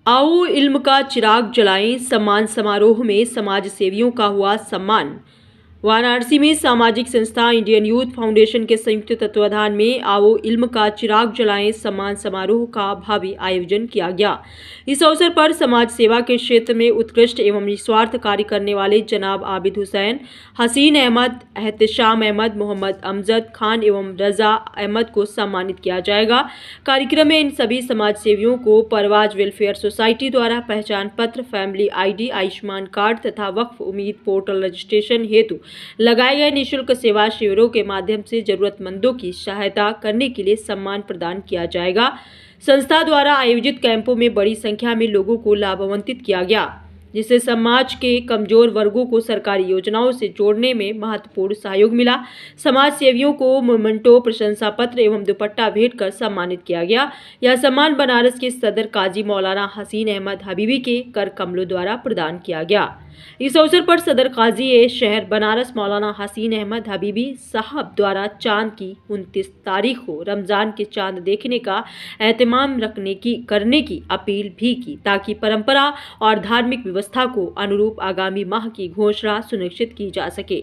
आओ इल्म का चिराग जलाएं सम्मान समारोह में समाज सेवियों का हुआ सम्मान। वाराणसी में सामाजिक संस्था इंडियन यूथ फाउंडेशन के संयुक्त तत्वाधान में आओ इल्म का चिराग जलाएं सम्मान समारोह का भावी आयोजन किया गया। इस अवसर पर समाज सेवा के क्षेत्र में उत्कृष्ट एवं निस्वार्थ कार्य करने वाले जनाब आबिद हुसैन, हसीन अहमद, एहतशाम अहमद, मोहम्मद अमजद खान एवं रजा अहमद को सम्मानित किया जाएगा। कार्यक्रम में इन सभी समाज सेवियों को परवाज वेलफेयर सोसाइटी द्वारा पहचान पत्र, फैमिली ID, आयुष्मान कार्ड तथा वक्फ उम्मीद पोर्टल रजिस्ट्रेशन हेतु लगाए गए निःशुल्क सेवा शिविरों के माध्यम से जरूरतमंदों की सहायता करने के लिए सम्मान प्रदान किया जाएगा। संस्था द्वारा आयोजित कैंपों में बड़ी संख्या में लोगों को लाभान्वित किया गया, जिससे समाज के कमजोर वर्गों को सरकारी योजनाओं से जोड़ने में महत्वपूर्ण सहयोग मिला। समाज सेवियों को मोमेंटो, प्रशंसा पत्र एवं दुपट्टा भेंट कर सम्मानित किया गया। यह सम्मान बनारस के सदर काजी मौलाना हसीन अहमद हबीबी के कर कमलों द्वारा प्रदान किया गया। इस अवसर पर सदर काजी शहर बनारस मौलाना हसीन अहमद हबीबी साहब द्वारा चांद की 29 तारीख को रमजान के चांद देखने का एहतमाम करने की अपील भी की, ताकि परंपरा और धार्मिक व्यवस्था को अनुरूप आगामी माह की घोषणा सुनिश्चित की जा सके।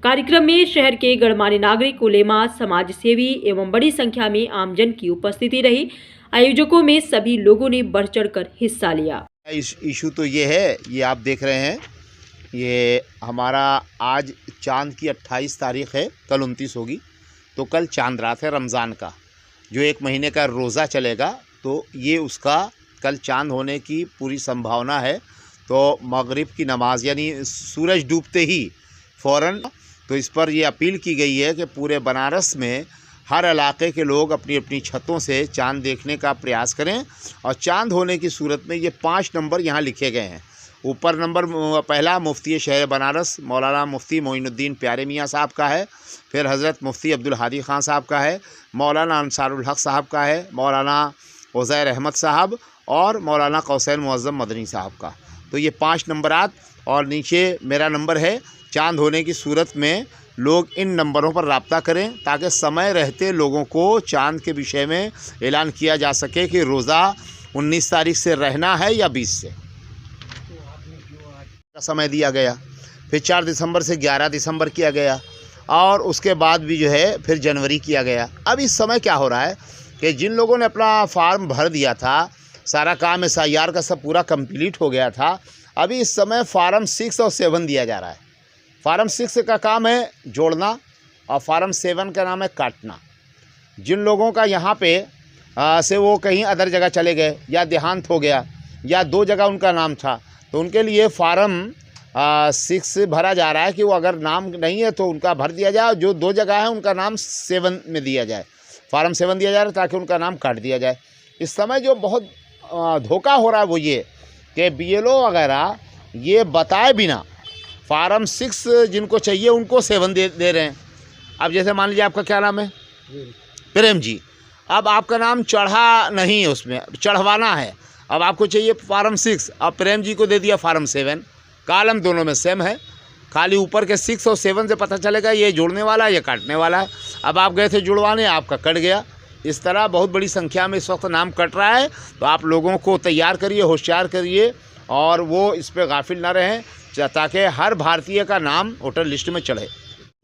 कार्यक्रम में शहर के गणमान्य नागरिक, उलेमा, समाज सेवी एवं बड़ी संख्या में आमजन की उपस्थिति रही। आयोजकों में सभी लोगों ने बढ़ चढ़कर हिस्सा लिया। इशू तो ये है, ये आप देख रहे हैं, ये हमारा आज चांद की 28 तारीख है, कल 29 होगी, तो कल चांद रात है रमज़ान का, जो 1 महीने का रोज़ा चलेगा। तो ये उसका कल चांद होने की पूरी संभावना है। तो मगरिब की नमाज यानी सूरज डूबते ही फ़ौरन, तो इस पर ये अपील की गई है कि पूरे बनारस में हर इलाके के लोग अपनी अपनी छतों से चांद देखने का प्रयास करें। और चांद होने की सूरत में ये 5 नंबर यहाँ लिखे गए हैं। ऊपर नंबर पहला मुफ्ती शहर बनारस मौलाना मुफ्ती मोइनुद्दीन प्यारे मियाँ साहब का है, फिर हज़रत मुफ्ती अब्दुल हादी ख़ान साहब का है, मौलाना अंसारुल हक साहब का है, मौलाना उज़ैर अहमद साहब और मौलाना कौसैन मुअज़्ज़म मदनी साहब का। तो ये 5 नंबरात, और नीचे मेरा नंबर है। चांद होने की सूरत में लोग इन नंबरों पर रब्ता करें, ताकि समय रहते लोगों को चांद के विषय में ऐलान किया जा सके कि रोज़ा 19 तारीख से रहना है या 20 से। का समय दिया गया, फिर 4 दिसंबर से 11 दिसंबर किया गया, और उसके बाद भी जो है फिर जनवरी किया गया। अब इस समय क्या हो रहा है कि जिन लोगों ने अपना फार्म भर दिया था, सारा काम SIR का सब पूरा कंप्लीट हो गया था, अभी इस समय फार्म 6 और 7 दिया जा रहा है। फार्म 6 का काम है जोड़ना और फार्म 7 का नाम है काटना। जिन लोगों का यहाँ पे से वो कहीं अदर जगह चले गए या देहांत हो गया या 2 जगह उनका नाम था, तो उनके लिए फार्म 6 भरा जा रहा है कि वो अगर नाम नहीं है तो उनका भर दिया जाए, जो 2 जगह है उनका नाम 7 में दिया जाए, फार्म 7 दिया जा रहा है, ताकि उनका नाम काट दिया जाए। इस समय जो बहुत धोखा हो रहा है वो ये कि BLO वगैरह ये बताए बिना फार्म 6 जिनको चाहिए उनको 7 दे रहे हैं। अब जैसे मान लीजिए आपका क्या नाम है, प्रेम जी, अब आपका नाम चढ़ा नहीं है, उसमें चढ़वाना है, अब आपको चाहिए फार्म 6, अब प्रेम जी को दे दिया फार्म 7। कॉलम दोनों में सेम है, खाली ऊपर के 6 और 7 से पता चलेगा ये जोड़ने वाला है, ये काटने वाला है। अब आप गए थे जुड़वाने, आपका कट गया। इस तरह बहुत बड़ी संख्या में इस वक्त नाम कट रहा है। तो आप लोगों को तैयार करिए, होशियार करिए, और वो इस पर गाफिल ना रहें, ताकि हर भारतीय का नाम वोटर लिस्ट में चढ़े।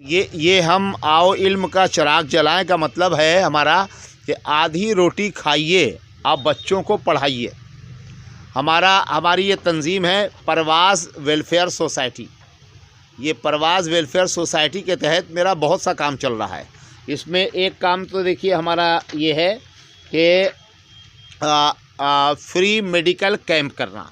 ये हम आओ इल्म का चिराग जलाएं का मतलब है हमारा कि आधी रोटी खाइए, आप बच्चों को पढ़ाइए। हमारी ये तंजीम है परवाज़ वेलफेयर सोसाइटी। ये परवाज़ वेलफेयर सोसाइटी के तहत मेरा बहुत सा काम चल रहा है। इसमें एक काम तो देखिए हमारा ये है कि फ्री मेडिकल कैंप करना।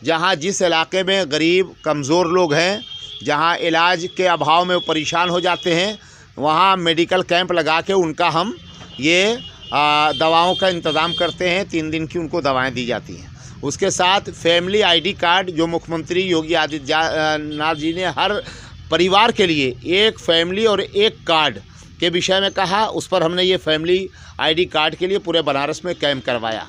जहाँ जिस इलाके में गरीब कमज़ोर लोग हैं, जहाँ इलाज के अभाव में परेशान हो जाते हैं, वहाँ मेडिकल कैंप लगा के उनका हम ये दवाओं का इंतज़ाम करते हैं। 3 दिन की उनको दवाएं दी जाती हैं। उसके साथ फैमिली ID कार्ड, जो मुख्यमंत्री योगी आदित्यनाथ जी ने हर परिवार के लिए एक फैमिली और एक कार्ड के विषय में कहा, उस पर हमने ये फैमिली ID कार्ड के लिए पूरे बनारस में कैंप करवाया।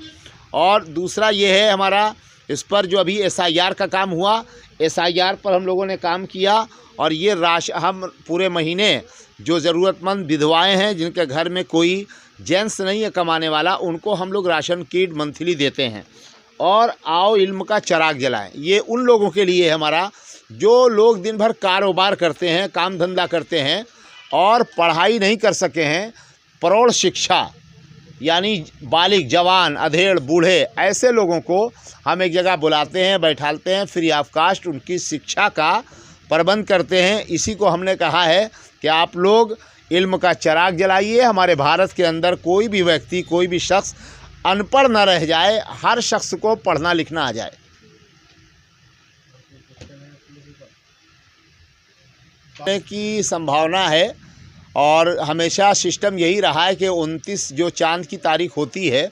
और दूसरा ये है हमारा, इस पर जो अभी SIR का काम हुआ, SIR पर हम लोगों ने काम किया, और ये हम पूरे महीने जो ज़रूरतमंद विधवाएं हैं जिनके घर में कोई जेंट्स नहीं है कमाने वाला, उनको हम लोग राशन किट मंथली देते हैं। और आओ इल्म का चिराग जलाएं। ये उन लोगों के लिए है हमारा, जो लोग दिन भर कारोबार करते हैं, काम धंधा करते हैं और पढ़ाई नहीं कर सके हैं। प्रौढ़ शिक्षा यानी बालिग, जवान, अधेड़, बूढ़े, ऐसे लोगों को हम एक जगह बुलाते हैं, बैठालते हैं, फ्री ऑफ कास्ट उनकी शिक्षा का प्रबंध करते हैं। इसी को हमने कहा है कि आप लोग इल्म का चिराग जलाइए। हमारे भारत के अंदर कोई भी व्यक्ति, कोई भी शख्स अनपढ़ न रह जाए, हर शख्स को पढ़ना लिखना आ जाए। की संभावना है और हमेशा सिस्टम यही रहा है कि 29 जो चांद की तारीख होती है,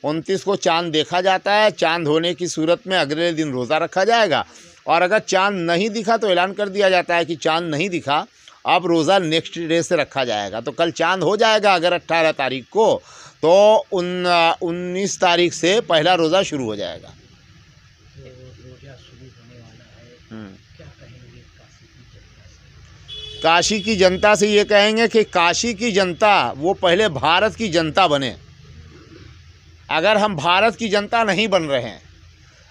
29 को चांद देखा जाता है। चांद होने की सूरत में अगले दिन रोज़ा रखा जाएगा और अगर चांद नहीं दिखा तो ऐलान कर दिया जाता है कि चांद नहीं दिखा, अब रोज़ा नेक्स्ट डे से रखा जाएगा। तो कल चांद हो जाएगा अगर 18 तारीख को, तो 19 तारीख से पहला रोज़ा शुरू हो जाएगा। काशी की जनता से ये कहेंगे कि काशी की जनता वो पहले भारत की जनता बने। अगर हम भारत की जनता नहीं बन रहे हैं,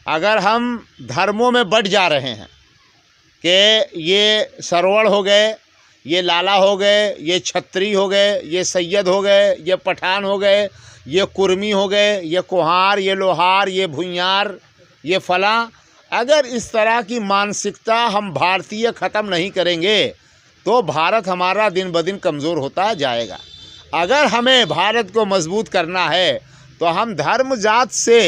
अगर हम धर्मों में बट जा रहे हैं कि ये सरवण हो गए, ये लाला हो गए, ये छत्री हो गए, ये सैयद हो गए, ये पठान हो गए, ये कुर्मी हो गए, ये कुहार, ये लोहार, ये भुइयार, ये फला, अगर इस तरह की मानसिकता हम भारतीय ख़त्म नहीं करेंगे तो भारत हमारा दिन ब दिन कमज़ोर होता जाएगा। अगर हमें भारत को मजबूत करना है तो हम धर्म जात से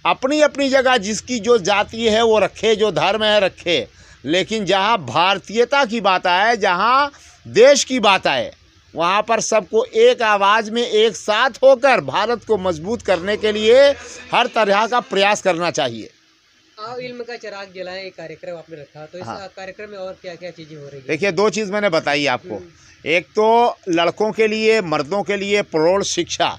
अपनी अपनी जगह जिसकी जो जाति है वो रखे, जो धर्म है रखे, लेकिन जहाँ भारतीयता की बात आए, जहाँ देश की बात आए, वहाँ पर सबको एक आवाज़ में एक साथ होकर भारत को मजबूत करने के लिए हर तरह का प्रयास करना चाहिए। आओ इल्म का चिराग जलाएं एक कार्यक्रम आपने रखा, तो इस कार्यक्रम में और क्या क्या चीज़ें हो रही है? देखिए, दो चीज़ मैंने बताई आपको। एक तो लड़कों के लिए, मर्दों के लिए प्रौढ़ शिक्षा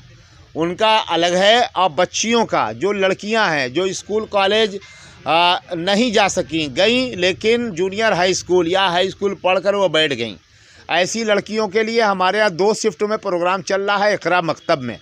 उनका अलग है, और बच्चियों का, जो लड़कियां हैं जो स्कूल कॉलेज नहीं जा सकी, गई लेकिन जूनियर हाई स्कूल या हाई स्कूल पढ़कर वो बैठ गई, ऐसी लड़कियों के लिए हमारे यहाँ 2 शिफ्ट में प्रोग्राम चल रहा है इक़रा मकतब में,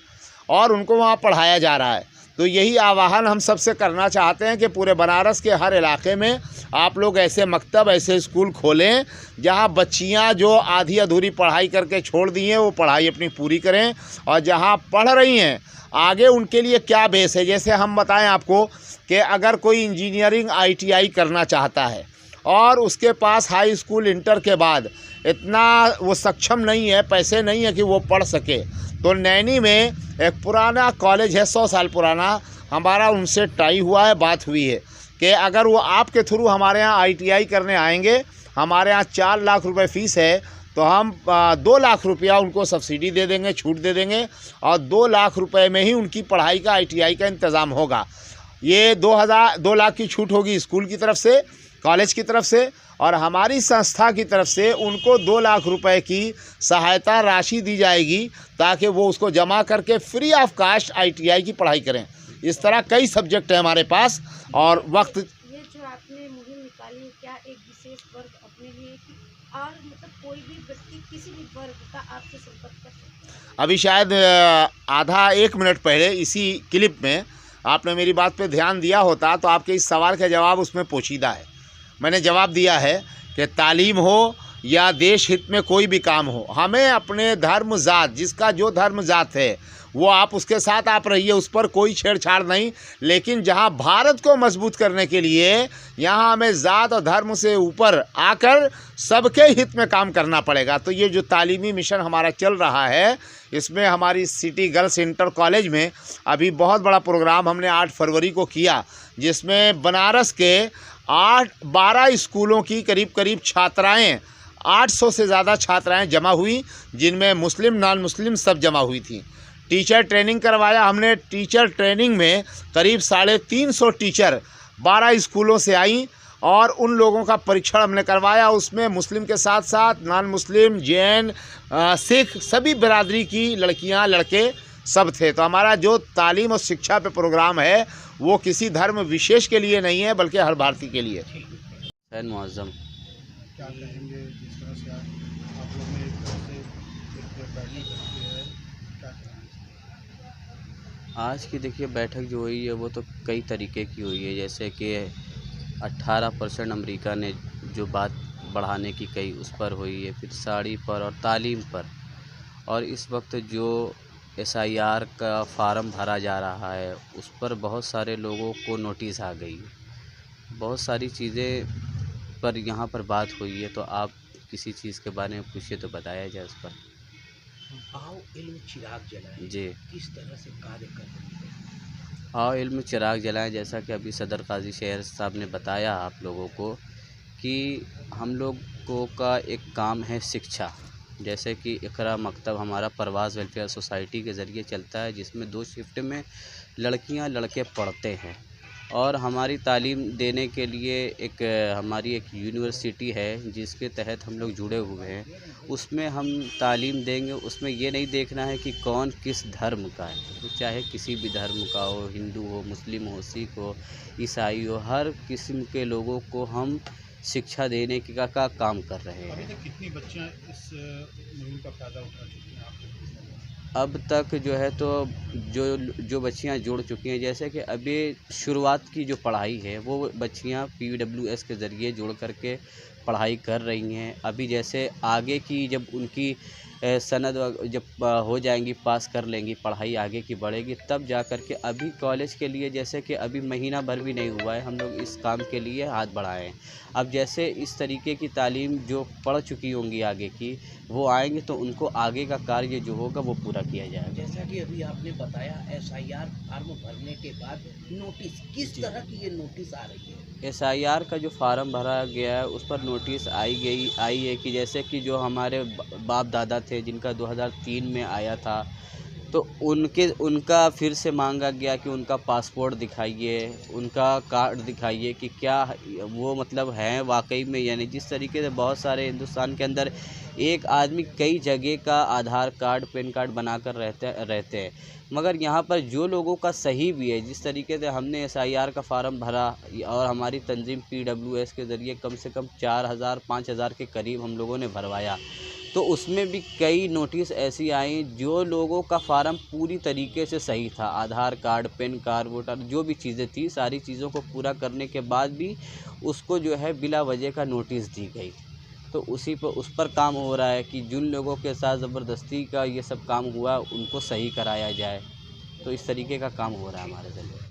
और उनको वहाँ पढ़ाया जा रहा है। तो यही आह्वान हम सबसे करना चाहते हैं कि पूरे बनारस के हर इलाके में आप लोग ऐसे मकतब, ऐसे स्कूल खोलें जहां बच्चियां जो आधी अधूरी पढ़ाई करके छोड़ दी हैं वो पढ़ाई अपनी पूरी करें, और जहां पढ़ रही हैं आगे उनके लिए क्या बेस है। जैसे हम बताएं आपको कि अगर कोई इंजीनियरिंग ITI करना चाहता है और उसके पास हाई स्कूल इंटर के बाद इतना वो सक्षम नहीं है, पैसे नहीं है कि वो पढ़ सके, तो नैनी में एक पुराना कॉलेज है, 100 साल पुराना, हमारा उनसे टाई हुआ है, बात हुई है कि अगर वो आपके थ्रू हमारे यहाँ ITI करने आएंगे, हमारे यहाँ 4 लाख रुपए फ़ीस है, तो हम 2 लाख रुपया उनको सब्सिडी दे देंगे, छूट दे देंगे, और 2 लाख रुपए में ही उनकी पढ़ाई का ITI का इंतज़ाम होगा। ये 2 लाख की छूट होगी स्कूल की तरफ से, कॉलेज की तरफ से, और हमारी संस्था की तरफ से उनको 2 लाख रुपए की सहायता राशि दी जाएगी ताकि वो उसको जमा करके फ्री ऑफ कास्ट ITI की पढ़ाई करें। इस तरह कई सब्जेक्ट हैं हमारे पास। और वक्त, ये जो आपने मुहिम निकाली है, क्या एक विशेष वर्ग अपने लिए कि और मतलब कोई भी व्यक्ति किसी भी वर्ग का आपसे संपर्क कर सकता है? अभी शायद आधा 1 मिनट पहले इसी क्लिप में आपने मेरी बात पे ध्यान दिया होता तो आपके इस सवाल का जवाब उसमें पोशीदा है। मैंने जवाब दिया है कि तालीम हो या देश हित में कोई भी काम हो, हमें अपने धर्म जात, जिसका जो धर्म जात है वो आप उसके साथ आप रहिए, उस पर कोई छेड़छाड़ नहीं, लेकिन जहां भारत को मजबूत करने के लिए यहां हमें जात और धर्म से ऊपर आकर सबके हित में काम करना पड़ेगा। तो ये जो तालीमी मिशन हमारा चल रहा है, इसमें हमारी सिटी गर्ल्स इंटर कॉलेज में अभी बहुत बड़ा प्रोग्राम हमने 8 फरवरी को किया, जिसमें बनारस के 12 स्कूलों की करीब छात्राएँ, 800 से ज़्यादा छात्राएँ जमा हुई, जिनमें मुस्लिम नॉन मुस्लिम सब जमा हुई थी। टीचर ट्रेनिंग करवाया हमने। टीचर ट्रेनिंग में करीब 350 टीचर 12 स्कूलों से आई और उन लोगों का परीक्षण हमने करवाया। उसमें मुस्लिम के साथ साथ नॉन मुस्लिम, जैन, सिख, सभी बिरादरी की लड़कियां, लड़के सब थे। तो हमारा जो तालीम और शिक्षा पे प्रोग्राम है वो किसी धर्म विशेष के लिए नहीं है, बल्कि हर भारतीय के लिए। हुसैन मुअज़्ज़म, क्या कहेंगे जिस तरह से आप लोगों ने एक तरह से एक बैठक रखी है, क्या कहना है? आज की देखिए बैठक जो हुई है वो तो कई तरीके की हुई है, जैसे कि 18% अमेरिका ने जो बात बढ़ाने की कही उस पर हुई है, फिर साड़ी पर और तालीम पर। और इस वक्त जो SIR का फार्म भरा जा रहा है उस पर बहुत सारे लोगों को नोटिस आ गई है। बहुत सारी चीज़ें पर यहाँ पर बात हुई है, तो आप किसी चीज़ के बारे में पूछिए तो बताया जाए उस पर। आओ इल्म चिराग जलाएं, जी, किस तरह से कार्य कर रही है? आओ इल्म चिराग जलाएं, जैसा कि अभी सदर काजी शहर साहब ने बताया आप लोगों को कि हम लोगों का एक काम है शिक्षा। जैसे कि इकरा मकतब हमारा परवाज़ वेलफेयर सोसाइटी के ज़रिए चलता है, जिसमें 2 शिफ्ट में लड़कियां लड़के पढ़ते हैं। और हमारी तालीम देने के लिए हमारी एक यूनिवर्सिटी है जिसके तहत हम लोग जुड़े हुए हैं। उसमें हम तालीम देंगे, उसमें ये नहीं देखना है कि कौन किस धर्म का है, तो चाहे किसी भी धर्म का हो, हिंदू हो, मुस्लिम हो, सिख हो, ईसाई हो, हर किस्म के लोगों को हम शिक्षा देने का काम कर रहे हैं। अभी तक कितनी बच्चियां इस मुहिम का फ़ायदा उठा चुकी हैं आपको? अब तक जो है तो जो बच्चियां जुड़ चुकी हैं, जैसे कि अभी शुरुआत की जो पढ़ाई है वो बच्चियां PWS के ज़रिए जुड़ करके पढ़ाई कर रही हैं। अभी जैसे आगे की जब उनकी सनद जब हो जाएंगी, पास कर लेंगी, पढ़ाई आगे की बढ़ेगी, तब जा कर के अभी कॉलेज के लिए जैसे कि अभी महीना भर भी नहीं हुआ है, हम लोग इस काम के लिए हाथ बढ़ाए हैं। अब जैसे इस तरीके की तालीम जो पढ़ चुकी होंगी आगे की, वो आएंगे तो उनको आगे का कार्य जो होगा वो पूरा किया जाएगा। जैसा कि अभी आपने बताया SIR फार्म भरने के बाद नोटिस, किस तरह की ये नोटिस आ रही है? SIR का जो फार्म भरा गया है उस पर नोटिस आई है कि जैसे कि जो हमारे बाप दादा थे जिनका 2003 में आया था, तो उनका फिर से मांगा गया कि उनका पासपोर्ट दिखाइए, उनका कार्ड दिखाइए कि क्या वो मतलब हैं वाकई में, यानी जिस तरीके से बहुत सारे हिंदुस्तान के अंदर एक आदमी कई जगह का आधार कार्ड, पैन कार्ड बनाकर रहते हैं, मगर यहाँ पर जो लोगों का सही भी है, जिस तरीके से हमने SIR का फार्म भरा और हमारी तंजीम PWS के ज़रिए कम से कम 4000-5000 के करीब हम लोगों ने भरवाया, तो उसमें भी कई नोटिस ऐसी आई जो लोगों का फार्म पूरी तरीके से सही था, आधार कार्ड, पैन कार्ड, वोटर जो भी चीज़ें थी, सारी चीज़ों को पूरा करने के बाद भी उसको जो है बिला वजह का नोटिस दी गई। तो उस पर काम हो रहा है कि जिन लोगों के साथ ज़बरदस्ती का ये सब काम हुआ उनको सही कराया जाए। तो इस तरीके का काम हो रहा है हमारे ज़रिए।